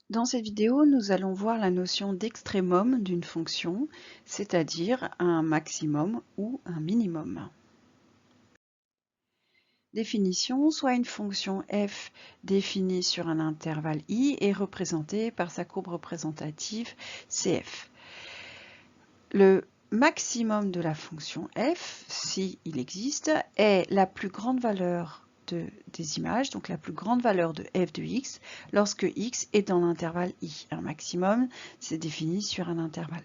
Dans cette vidéo, nous allons voir la notion d'extrémum d'une fonction, c'est-à-dire un maximum ou un minimum. Définition, soit une fonction f définie sur un intervalle i est représentée par sa courbe représentative cf. Le maximum de la fonction f, si il existe, est la plus grande valeur des images, donc la plus grande valeur de f de x, lorsque x est dans l'intervalle i. Un maximum, c'est défini sur un intervalle.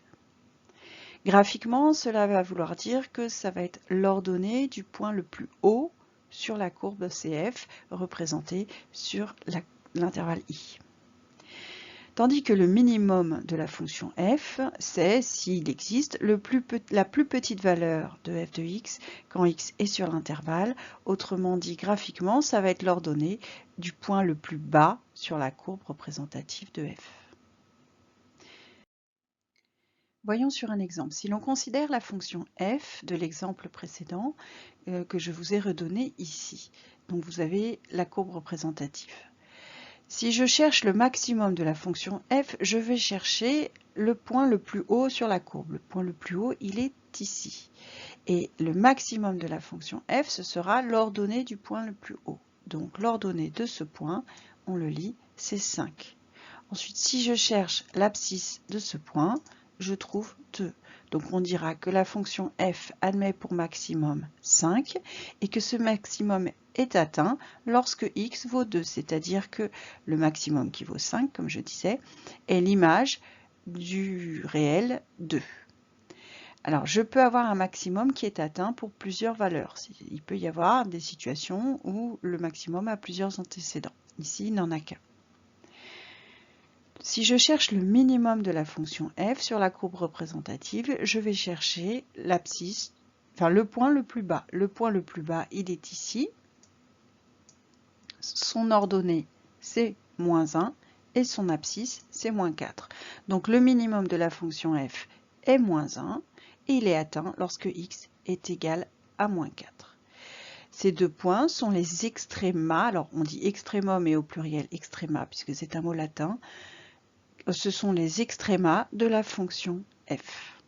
Graphiquement, cela va vouloir dire que ça va être l'ordonnée du point le plus haut sur la courbe CF représentée sur l'intervalle i. Tandis que le minimum de la fonction f, c'est, s'il existe, la plus petite valeur de f de x quand x est sur l'intervalle. Autrement dit, graphiquement, ça va être l'ordonnée du point le plus bas sur la courbe représentative de f. Voyons sur un exemple. Si l'on considère la fonction f de l'exemple précédent que je vous ai redonné ici, donc vous avez la courbe représentative. Si je cherche le maximum de la fonction f, je vais chercher le point le plus haut sur la courbe. Le point le plus haut, il est ici. Et le maximum de la fonction f, ce sera l'ordonnée du point le plus haut. Donc l'ordonnée de ce point, on le lit, c'est 5. Ensuite, si je cherche l'abscisse de ce point, je trouve 2. Donc on dira que la fonction f admet pour maximum 5 et que ce maximum est atteint lorsque x vaut 2, c'est-à-dire que le maximum qui vaut 5, comme je disais, est l'image du réel 2. Alors, je peux avoir un maximum qui est atteint pour plusieurs valeurs. Il peut y avoir des situations où le maximum a plusieurs antécédents. Ici, il n'en a qu'un. Si je cherche le minimum de la fonction f sur la courbe représentative, je vais chercher l'abscisse, enfin le point le plus bas. Le point le plus bas, il est ici. Son ordonnée, c'est moins 1 et son abscisse, c'est moins 4. Donc le minimum de la fonction f est moins 1 et il est atteint lorsque x est égal à moins 4. Ces deux points sont les extrémas. Alors on dit extrémum et au pluriel extréma puisque c'est un mot latin. Ce sont les extrémas de la fonction f.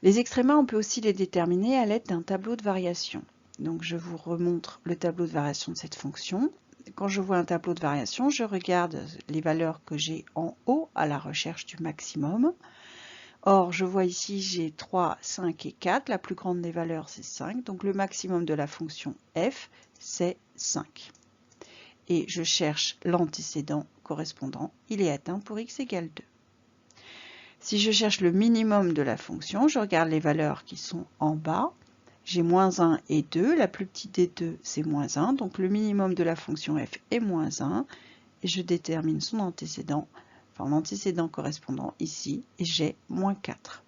Les extrémas, on peut aussi les déterminer à l'aide d'un tableau de variation. Donc je vous remontre le tableau de variation de cette fonction. Quand je vois un tableau de variation, je regarde les valeurs que j'ai en haut à la recherche du maximum. Or, je vois ici, j'ai 3, 5 et 4. La plus grande des valeurs, c'est 5. Donc le maximum de la fonction f, c'est 5. Et je cherche l'antécédent correspondant. Il est atteint pour x égale 2. Si je cherche le minimum de la fonction, je regarde les valeurs qui sont en bas. J'ai moins 1 et 2. La plus petite des deux, c'est moins 1. Donc le minimum de la fonction f est moins 1. Et je détermine son antécédent, enfin l'antécédent correspondant ici, et j'ai moins 4.